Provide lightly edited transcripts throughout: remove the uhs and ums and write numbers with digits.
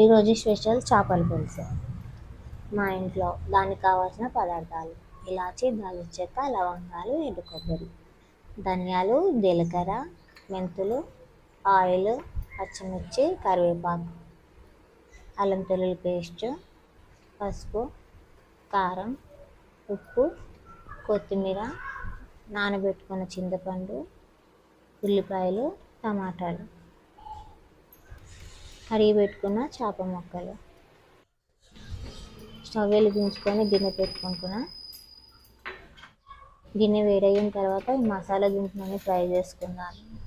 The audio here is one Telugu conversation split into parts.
ఈరోజు స్పెషల్ చేపల పులుసు మా ఇంట్లో. దానికి కావాల్సిన పదార్థాలు: ఇలాచి, దాల్చిన చెక్క, లవంగాలు, ఎండు కొబ్బరి, ధనియాలు, జీలకర్ర, మెంతులు, ఆయిల్, పచ్చిమిర్చి, కరివేపాకు, అల్లం వెల్లుల్లి పేస్ట్, పసుపు, కారం, ఉప్పు, కొత్తిమీర, నానబెట్టుకున్న చింతపండు, ఉల్లిపాయలు, టమాటాలు, కడిగి పెట్టుకున్న చేప ముక్కలు. స్టవ్ వెలిగించుకొని గిన్నె పెట్టుకుంటున్నా. గిన్నె వేడయిన తర్వాత ఈ మసాలా దినుసులని ఫ్రై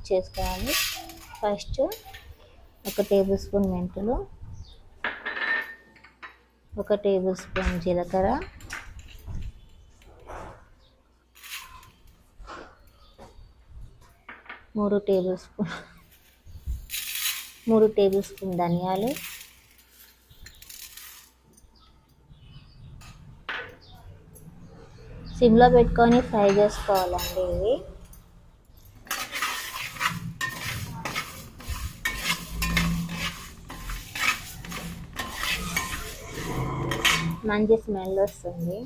చేసుకోవాలి. ఫస్ట్ 1 టేబుల్ స్పూన్ మెంతులు, 1 టేబుల్ స్పూన్ జీలకర్ర, 3 టేబుల్ స్పూన్ ధనియాలు, సిమ్లో పెట్టుకొని ఫ్రై చేసుకోవాలండి. ఇవి మంచి స్మెల్ వస్తుంది.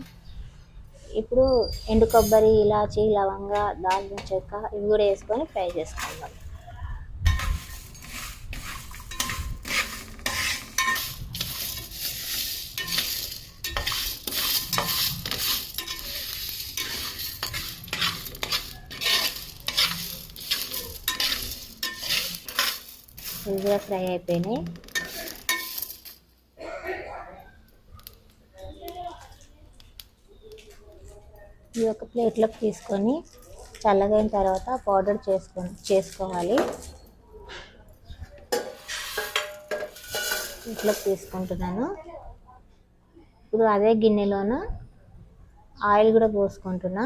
ఇప్పుడు ఎండు కొబ్బరి, ఇలాచి, లవంగా, దాల్చిన చెక్క ఇవి కూడా వేసుకొని ఫ్రై చేసుకోవాలి. ఇవి కూడా ఫ్రై అయిపోయినాయి. ఈ ఒక ప్లేట్లోకి తీసుకొని చల్లగైన తర్వాత పౌడర్ చేసుకోవాలి. ప్లేట్లోకి తీసుకుంటున్నాను. ఇప్పుడు అదే గిన్నెలోన ఆయిల్ కూడా పోసుకుంటున్నా.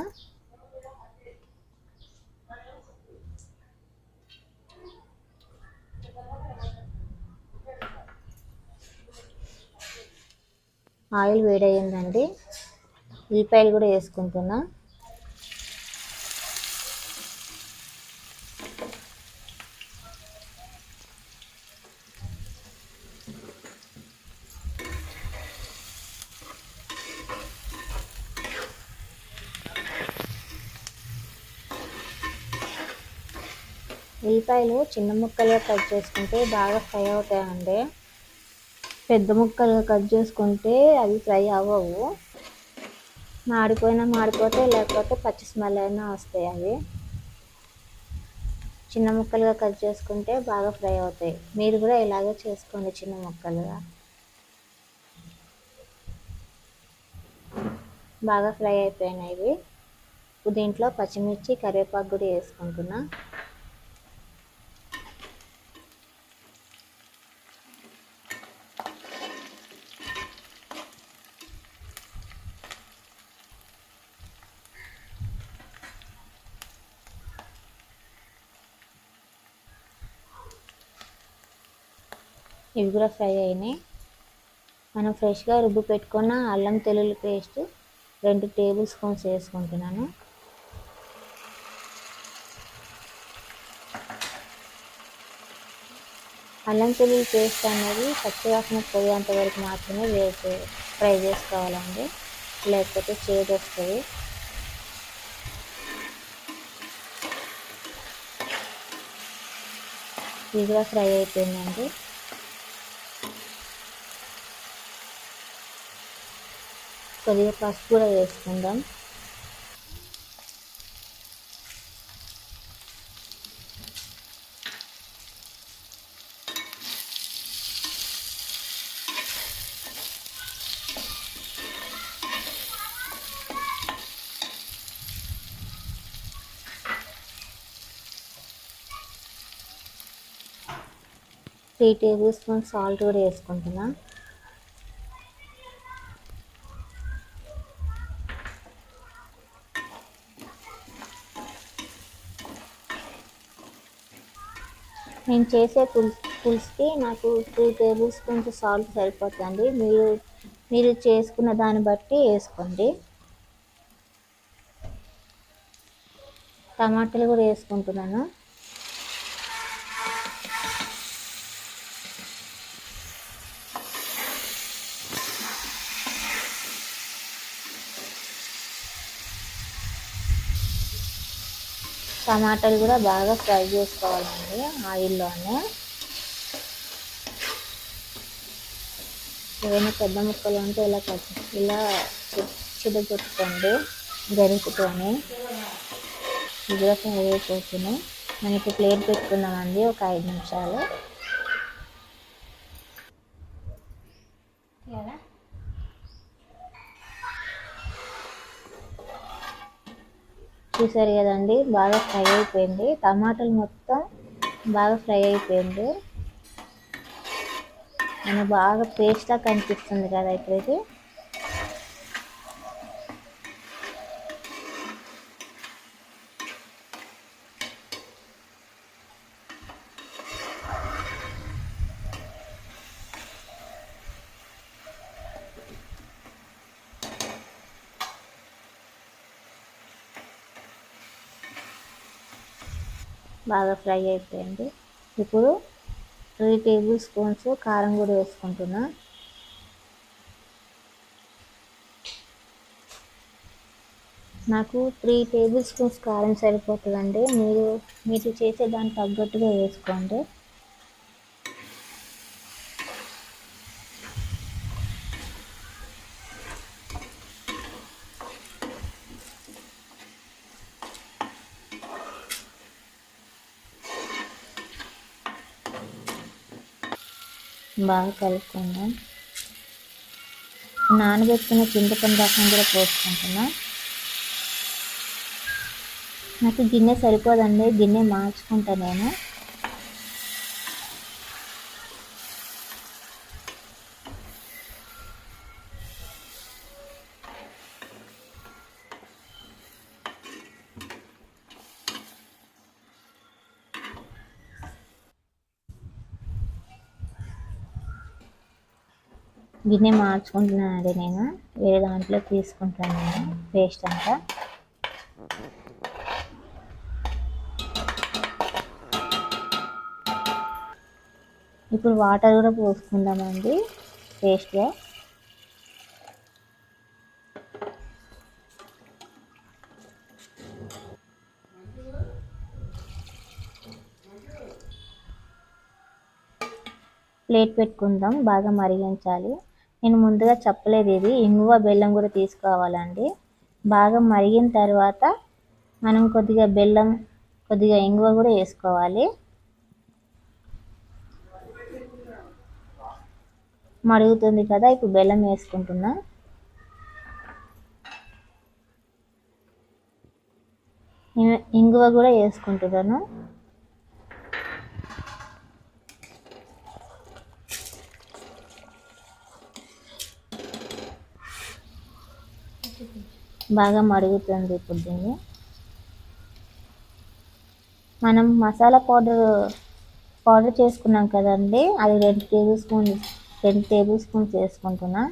ఆయిల్ వేడయ్యిందండి. ఉల్లిపాయలు కూడా వేసుకుంటున్నా. ఉల్లిపాయలు చిన్న ముక్కలుగా కట్ చేసుకుంటే బాగా ఫ్రై అవుతాయండి. పెద్ద ముక్కలుగా కట్ చేసుకుంటే అవి ఫ్రై అవ్వవు. మాడిపోతే లేకపోతే పచ్చి స్మెల్ అయినా వస్తాయి. అవి చిన్న ముక్కలుగా కట్ చేసుకుంటే బాగా ఫ్రై అవుతాయి. మీరు కూడా ఇలాగే చేసుకోండి, చిన్న ముక్కలుగా. బాగా ఫ్రై అయిపోయినాయి ఇవి. దీంట్లో పచ్చిమిర్చి, కరివేపాకు కూడా వేసుకుంటున్నా. ఇవి కూడా ఫ్రై అయినాయి. మనం ఫ్రెష్గా రుబ్బు పెట్టుకున్న అల్లం వెల్లుల్లి పేస్ట్ 2 టేబుల్ స్పూన్స్ వేసుకుంటున్నాను. అల్లం వెల్లుల్లి పేస్ట్ అనేది పచ్చివాసన పోయేంత వరకు మాత్రమే ఫ్రై చేసుకోవాలండి, లేకపోతే చేదు వస్తుంది. ఇది కూడా ఫ్రై అయిపోయిందండి. కొద్దిగా పసుపు కూడా వేసుకుందాం. త్రీ టేబుల్ స్పూన్ సాల్ట్ కూడా వేసుకుంటున్నా. నేను చేసే పులుసుకి నాకు 2 టేబుల్ స్పూన్స్ సాల్ట్ సరిపోతుంది. మీరు చేసుకున్న దాన్ని బట్టి వేసుకోండి. టమాటాలు కూడా వేసుకుంటున్నాను. టమాటాలు కూడా బాగా ఫ్రై చేసుకోవాలండి ఆయిల్లోనే. ఏదైనా పెద్ద ముక్కలు ఉంటే ఇలా చిడగొట్టుకోండి గరిటెతోని. ఇది కూడా ఫ్రై అయిపోతున్నాయి. మనకి ప్లేట్ పెట్టుకున్నామండి ఒక 5 నిమిషాలు. చూసారు కదండి, బాగా ఫ్రై అయిపోయింది. టమాటాలు మొత్తం బాగా ఫ్రై అయిపోయింది. మనకు బాగా పేస్ట్లా కనిపిస్తుంది కదా ఇప్పుడైతే. బాగా ఫ్రై అయిపోయింది. ఇప్పుడు 3 టేబుల్ స్పూన్స్ కారం కూడా వేసుకుంటున్నా. నాకు 3 టేబుల్ స్పూన్స్ కారం సరిపోతుందండి. మీరు చేసే దానికి తగ్గట్టుగా వేసుకోండి. బాగా కలుపుకుందాం. నానబెట్టుకున్న చింతపండు రసం కూడా పోసుకుంటున్నా. నాకు గిన్నె సరిపోదండి, గిన్నె మార్చుకుంటా నేను. గిన్నె మార్చుకుంటున్నానండి నేను. వేరే దాంట్లో తీసుకుంటాను నేను పేస్ట్ అంతా. ఇప్పుడు వాటర్ కూడా పోసుకుందామండి పేస్ట్లో. ప్లేట్ పెట్టుకుందాం, బాగా మరిగించాలి. నేను ముందుగా చెప్పలేదు, ఇది ఇంగువ బెల్లం కూడా తీసుకోవాలండి. బాగా మరిగిన తర్వాత మనం కొద్దిగా బెల్లం, కొద్దిగా ఇంగువ కూడా వేసుకోవాలి. మరుగుతుంది కదా, ఇప్పుడు బెల్లం వేసుకుంటున్నా. నేను ఇంగువ కూడా వేసుకుంటున్నాను. బాగా మరుగుతుంది ఇప్పుడు దీన్ని. మనం మసాలా పౌడర్ చేసుకున్నాం కదండి, అది 2 టేబుల్ స్పూన్స్ వేసుకుంటున్నా.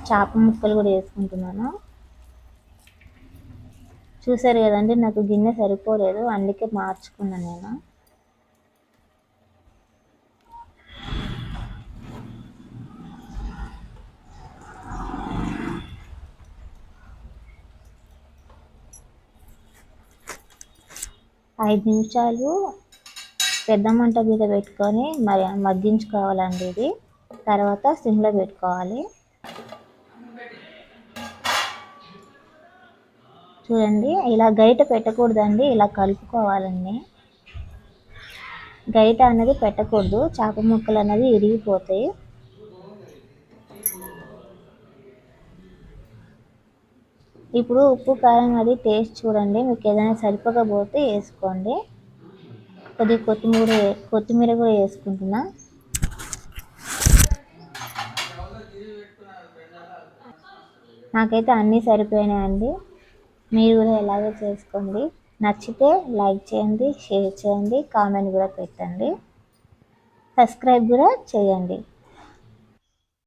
చేప ముక్కలు కూడా వేసుకుంటున్నాను. చూసారు కదండి, నాకు గిన్నె సరిపోలేదు, అందుకే మార్చుకున్నాను నేను. ఐదు నిమిషాలు పెద్ద మంట మీద పెట్టుకొని మరి మగ్గించుకోవాలండి ఇది. తర్వాత సిమ్లో పెట్టుకోవాలి. చూడండి, ఇలా గరిటె పెట్టకూడదండి, ఇలా కలుపుకోవాలండి. గరిటె అనేది పెట్టకూడదు, చేప ముక్కలు అనేది ఇరిగిపోతాయి. ఇప్పుడు ఉప్పు కారం అది టేస్ట్ చూడండి, మీకు ఏదైనా సరిపోకపోతే వేసుకోండి. కొద్దిగా కొత్తిమీర కూడా వేసుకుంటున్నా. నాకైతే అన్నీ సరిపోయినాయండి. మీరు కూడా ఎలాగో చేసుకోండి. నచ్చితే లైక్ చేయండి, షేర్ చేయండి, కామెంట్ కూడా పెట్టండి, సబ్స్క్రైబ్ కూడా చేయండి.